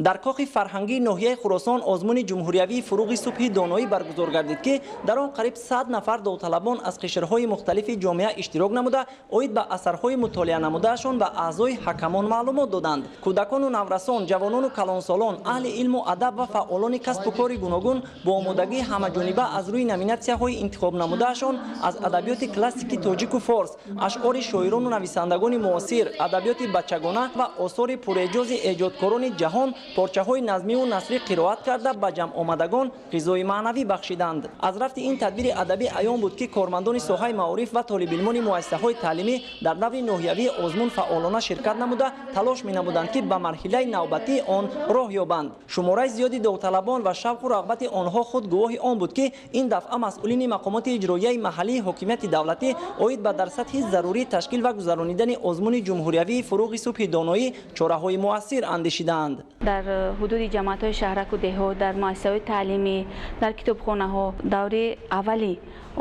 дар коқи фарҳангии ноҳияи Хӯросон озмуни ҷумҳуриявии фуруғи субҳи доноӣ баргузор гардид ки дар он қариб 100 нафар довталабон аз қишрҳои мухталифи ҷомеа иштирок намуда оид ба асарҳои мутолиа намудаашон ба аъзои ҳакамон маълумот доданд. кӯдакону наврасон, ҷавонону калонсолон, аҳли илму адаб ва фаъолони касбу кори гуногун бо омодагии ҳамаҷониба аз рӯи номинатсияҳои интихоб намудаашон аз адабиёти классики тоҷику форс, ашъори шоирону нависандагони муосир, адабиёти бачагона ва осори пуреҷози эҷодкорони ҷаҳон порчаҳои назмиву насрӣ қироат карда ба ҷамъомадагон ғизои маънавӣ бахшиданд. аз рафти ин тадбири адабӣ аён буд ки кормандони соҳаи маориф ва толибилмони муассисаҳои таълимӣ дар даври ноҳиявии озмун фаъолона ширкат намуда талош менамуданд ки ба марҳилаи навбатии он роҳ ёбанд. шумораи зиёди довталабон ва шавқу рағбати онҳо худ гувоҳи он буд ки ин дафъа масъулини мақомоти иҷроияи маҳаллии ҳокимияти давлатӣ оид ба дар сатҳи зарурӣ ташкил ва гузаронидани озмуни ҷумҳуриявии фуруғи субҳи доноӣ чораҳои муассир андешиданд. дар ҳудуди ҷамъиятҳои шаҳраку деҳот, дар муассисаҳои таълимӣ, дар китобхонаҳо даври аввали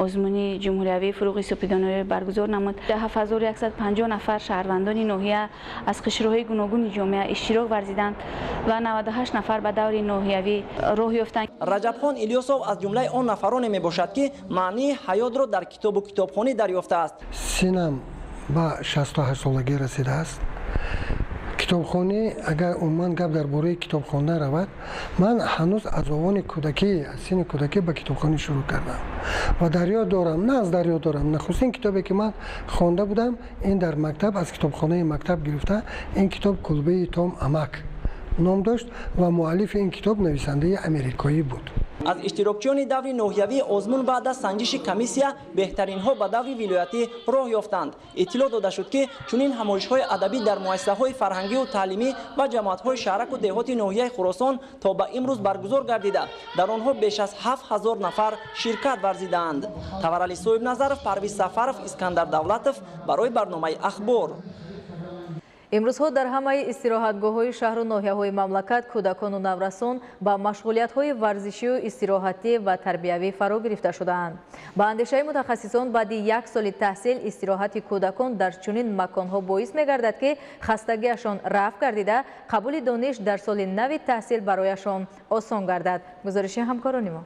озмуни ҷумҳуриявии фуруғи субҳи доноӣ баргузор намуд. 7150 нафар шаҳрвандони ноҳия аз қишрҳои гуногуни ҷомеа иштирок варзиданд ва 98 нафар ба даври ноҳиявӣ роҳ ёфтанд. раҷабхон илёсов аз ҷумлаи он нафароне мебошад ки маънии ҳаётро дар китобу китобхонӣ дарёфтааст. синам ба 68 солагӣ расидааст. китобхонӣ агар умуман гап дар бораи китоб хондан равад, ман ҳанӯз аз овони кӯдакӣ, аз синни кӯдакӣ ба китобхонӣ шурӯъ кардам ва дар ёд дорам, не аз дар ёд дорам, нахустин китобе ки ман хонда будам, ин дар мактаб, аз китобхонаи мактаб гирифта, ин китоб Кулбаи Том Амак ном дошт ва муаллифи ин китоб нависандаи америкоӣ буд. аз иштирокчиёни даври ноҳиявии озмун баъд аз санҷиши комиссия беҳтаринҳо ба даври вилоятӣ роҳ ёфтанд. иттилоъ дода шуд ки чунин ҳамоишҳои адабӣ дар муассисаҳои фарҳангиву таълимӣ ва ҷамоатҳои шаҳраку деҳоти ноҳияи Хӯросон то ба имрӯз баргузор гардида, дар онҳо беш аз 7000 нафар ширкат варзидаанд. таварали Соҳибназаров, Парвиз Сафаров, Искандар Давлатов барои барномаи ахбор. имрӯзҳо дар ҳамаи истироҳатгоҳҳои шаҳру ноҳияҳои мамлакат кӯдакону наврасон ба машғулиятҳои варзишию истироҳатӣ ва тарбиявӣ фаро гирифта шудаанд. ба андешаи мутахассисон баъди 1 соли таҳсил истироҳати кӯдакон дар чунин маконҳо боис мегардад ки хастагиашон рафъ гардида қабули дониш дар соли нави таҳсил барояшон осон гардад. гузориши ҳамкорони мо.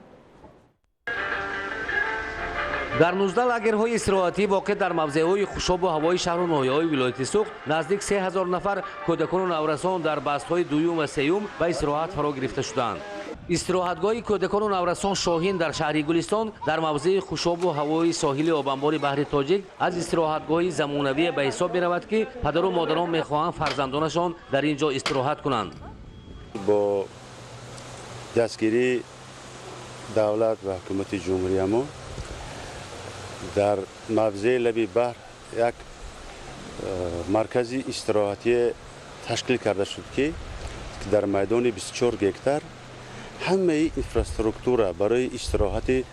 дар 19 лагерҳои истироҳатӣ воқеъ дар мавзеъҳои хушобу ҳавои шаҳру ноҳияҳои вилояти Суғд наздик 3000 нафар кӯдакону наврасон дар бастҳои дуюм ва сеюм ба истироҳат фаро гирифта шуданд. истироҳатгоҳи кӯдакону наврасон Шоҳин дар шаҳри Гулистон дар мавзеъи хушобу ҳавои соҳили обанбори баҳри Тоҷик аз истироҳатгоҳи замонавие ба ҳисоб меравад ки падару модарон мехоҳанд фарзандонашон дар ин ҷо истироҳат кунанд. бо дастгирии давлат ва ҳукумати ҷумҳурия мо дар мавзеъи лаби баҳр як маркази истироҳатие ташкил карда шуд ки дар майдони 24 гектар ҳамаи инфраструктура барои истироҳати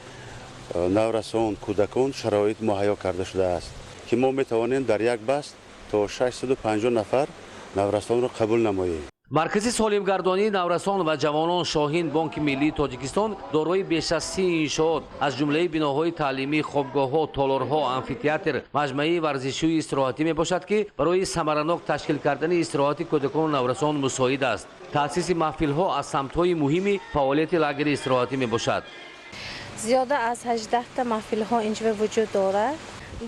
наврасон, кӯдакон шароит муҳайё карда шудааст ки мо метавонем дар як баст то 650 нафар наврасонро қабул намоем. маркази солимгардонии наврасон ва ҷавонон Шоҳин Бонки Миллии Тоҷикистон дорои беш аз 30 иншоот аз ҷумлаи биноҳои таълимӣ, хобгоҳҳо, толорҳо, амфитеатр, маҷмаи варзишию истироҳатӣ мебошад ки барои самаранок ташкил кардани истироҳати кӯдакону наврасон мусоид аст. таъсиси маҳфилҳо аз самтҳои муҳими фаъолияти лагери истироҳатӣ мебошад. зиёда аз 18 маҳфилҳо инҷо вуҷуд дорад.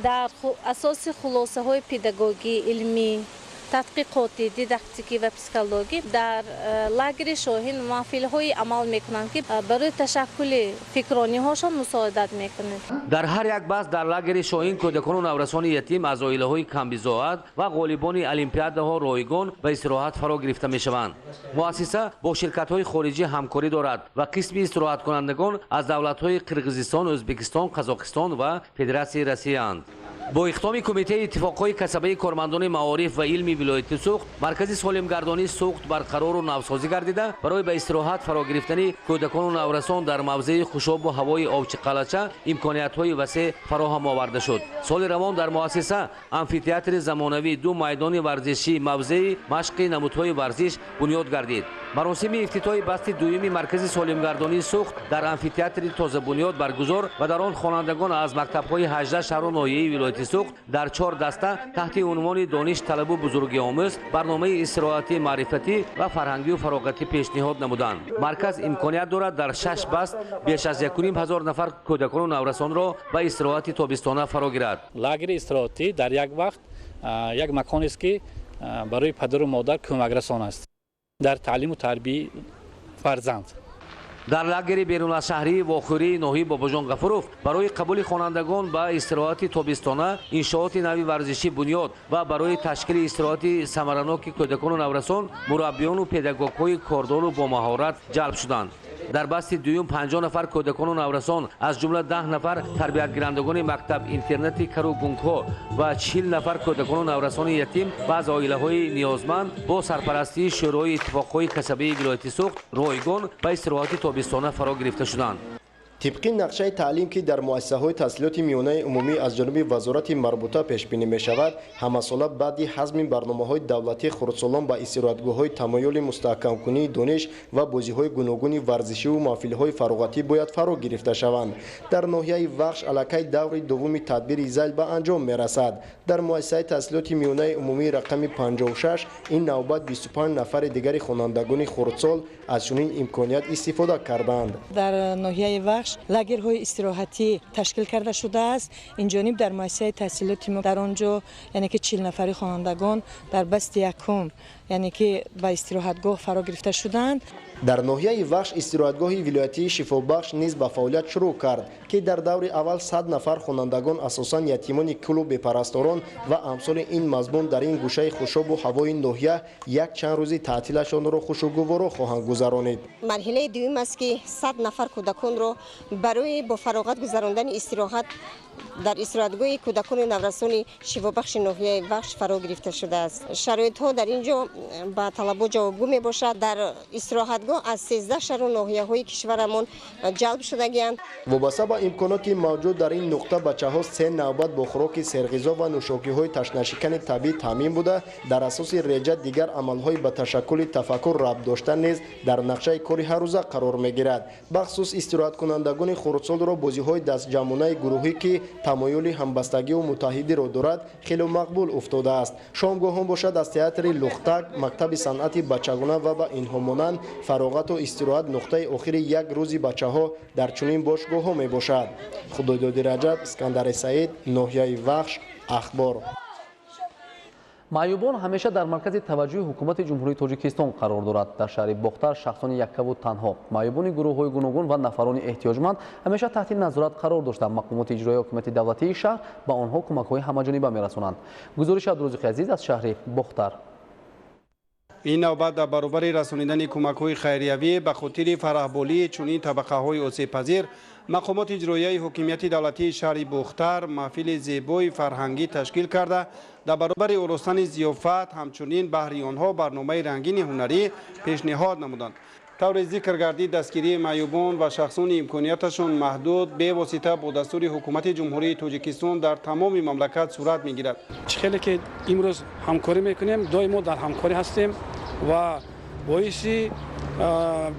در اساس خلاصه های پداگوژی علمی تحقیقاتی دیداکتیکی و پسیکولوژی در لاگر شاهین محفل های عمل میکنند که برای تشکل فکرانی هاشون مساعدت میکنند. در هر یک بحث در لاگر شاهین کودکان و نورسان یتیم از عائله های کم بضاعت و غالبان المپیادها رایگان و استراحت فرا گرفته میشوند. مؤسسه با شرکت های خارجی همکاری دارد و قسم استراحت کنندگان از دولت های قرقیزستان، ازبکستان، قزاقستان و فدراسیون روسیه اند. با اقدام کمیته اتفاقهای کسبه کارمندان معارف و علمی ولایت سوخت، مرکز سالمگردانی سوخت برقرار و نوسازی گردیده برای به استراحت فرا گرفتن کودکان و نورسان در موضع خوشاب و هوای آبچی قلچه امکانیت‌های وسیع فراهم آورده شد. سال روان در مؤسسه آمفی‌تئاتر زمانوی، 2 میدان ورزشی، موضع مشق نمودهای ورزش بنیاد گردید. مراسم افتتاحی بسط دومی مرکز سالمگردانی سوخت در آمفی‌تئاتر تازه بنیاد برگزار و در آن خوانندگان از مکتب‌های 18 شهر و ناحیه ولایت سوخت در 4 دسته تحت عنوان دانش طلب و بزرگی آموز برنامه استراحتی معرفتی و فرهنگی و فراغتی پیشنهاد نمودند. مرکز امکانیت دارد در 6 بسط بیش از 1,500 نفر کودکان و نورسان را به استراحت تابستانه فرا گیرد. لاگر استراحتی در یک وقت یک مکانی است که برای پدر و مادر کمک رسان است در تعلیم و تربیت فرزند. در لاگر بیرون از شهری واخوری ناحیه باباجان غفوروف برای قبول خوانندگان به استراحت تابستانه انشاءات نوی ورزشی بنیاد و برای تشکیل استراحت ثمرناک کودکان و نورسان مربیان و پداگوگ‌های کاردار و با مهارت جلب شدند. در بسط دوم 50 نفر کودکان و نورسان از جمله 10 نفر تربیت گیرندگان مکتب اینترنتی کرو گونگ‌ها و 40 نفر کودکان و نورسان یتیم و از عائله‌های نیازمند با سرپرستی شورای اتفاقهای کسبه ولایت سوخت رایگان به استراحت تابستانه فرا گرفته شدند. طبق نقشه تعلیم که در مؤسسه‌های تحصیلات میانه عمومی از جانب وزارت مربوطه پیش بینی می‌شود، همساله بعد حزم برنامه‌های دولتی خردسالان با استراحتگاه‌های تمایل مستحکم کنی دانش و بازی‌های گوناگون ورزشی و محفل‌های فراغتی باید فرا گرفته شوند. در ناحیه وخش علاقه دور دوم تدبیر زیل به انجام می‌رسد. در مؤسسه تحصیلات میانه عمومی رقم 56 این نوبت 25 نفر دیگر خوانندگان خردسال از چنین امکانیت استفاده کردند. در ناحیه وخش لاگرهای استراحتی تشکیل کرده شده است. این جانب در مؤسسه تحصیلاتی ما در آنجا یعنی که 40 نفری خوانندگان در بست یکم یعنی که به استراحتگاه فرا گرفته شدند. در ناحیه وخش استراحتگاه ولایتی شفابخش نیز به فعالیت شروع کرد که در دور اول 100 نفر خوانندگان اساساً یتیمان کلوب پرستاران و امثال این مضمون در این گوشه خوشاب و هوای ناحیه یک چند روزی تعطیلشان را خوشگوار خواهند گذرانید. مرحله دوم است که 100 نفر کودکان را برای با فراغت گذراندن استراحت در استراحتگاه کودکان نورسان شفابخش ناحیه وخش فرا گرفته شده است. شرایط ها در اینجا با طلبها جوابگو می باشد. در استراحتگاه از 13 شهر و ناحیه های کشورمان جلب شدگی‌اند. وابسته به امکانات موجود در این نقطه بچه‌ها 3 نوبت با خوراک سرغذا و نوشاکی‌های تشنشکن طبیعی تامین بوده. در اساس رجع دیگر عمل‌های به تشکل تفکر ربط داشتن نیز در نقشه کاری هر روزه قرار می‌گیرد. بخصوص استراحت کنندگان خردسال را بازی‌های دستجمعانه گروهی که تمایل همبستگی و متحدی را دارد خیلی مقبول افتاده است. شامگاه هم باشد از تئاتر لختک، مکتب صنعت بچگانه و با اینها مانند فراغت و استراحت نقطه آخر یک روزی بچه‌ها در چنین باشگاه‌ها می باشد. خداداد رجب، اسکندر سعید، ناحیه وخش، اخبار. معیوبان همیشه در مرکز توجه حکومت جمهوری تاجیکستان قرار دارد. در شهر بختر شخصان یکه و تنها معیوبان گروه‌های گوناگون و نفران احتیاجمند همیشه تحت نظارت قرار داشتند. مقامات اجرایی حکومت دولتی شهر به آنها کمک‌های همه‌جانبه می‌رسانند. گزارش عبدالرزاق عزیز از شهر بختر. این نوبت در برابر رسانیدن کمک‌های خیریوی به خاطر فرح‌بالی چنین طبقه‌های آسیب‌پذیر، مقامات اجرایی حکومت دولتی شهر بختر محفل زیبای فرهنگی تشکیل کرده در برابر آراستن ضیافت همچنین بهر آنها برنامه رنگین هنری پیشنهاد نمودند. طور ذکر گردید دستگیری معیوبان و شخصان امکانیتشان محدود به واسطه با دستور حکومت جمهوری تاجیکستان در تمام مملکت صورت میگیرد. خیلی که امروز همکاری میکنیم، دائما در همکاری هستیم و باعث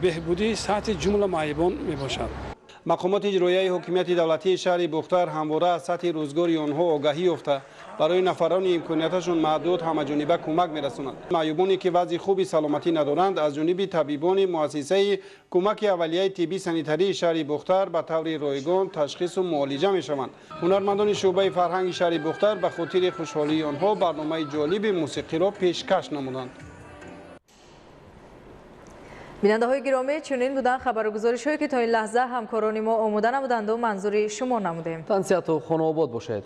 بهبودی سطح جمله معیوبان میباشد. мақомот иҷроияи ҳокимияти давлатии шаҳри бухтар ҳамвора аз сатҳи рӯзгори онҳо огаҳӣ ёфта барои нафарони имконияташон маҳдуд ҳамаҷониба кӯмак мерасонанд. маъюбоне ки вазъи хуби саломатӣ надоранд аз ҷониби табибони муассисаи кӯмаки аввалияи тибби санитарии шаҳри бухтар ба таври ройгон ташхису муолиҷа мешаванд. ҳунармандони шуъбаи фарҳанги шаҳри бухтар ба хотири хушҳолии онҳо барномаи ҷолиби мусиқиро пешкаш намуданд. бинандаҳои гиромӣ, чунин буданд хабаргузоришҳое ки то ин лаҳза ҳамкорони мо омода намуданду манзури шумо намудем. тансияту хонаобод бошед.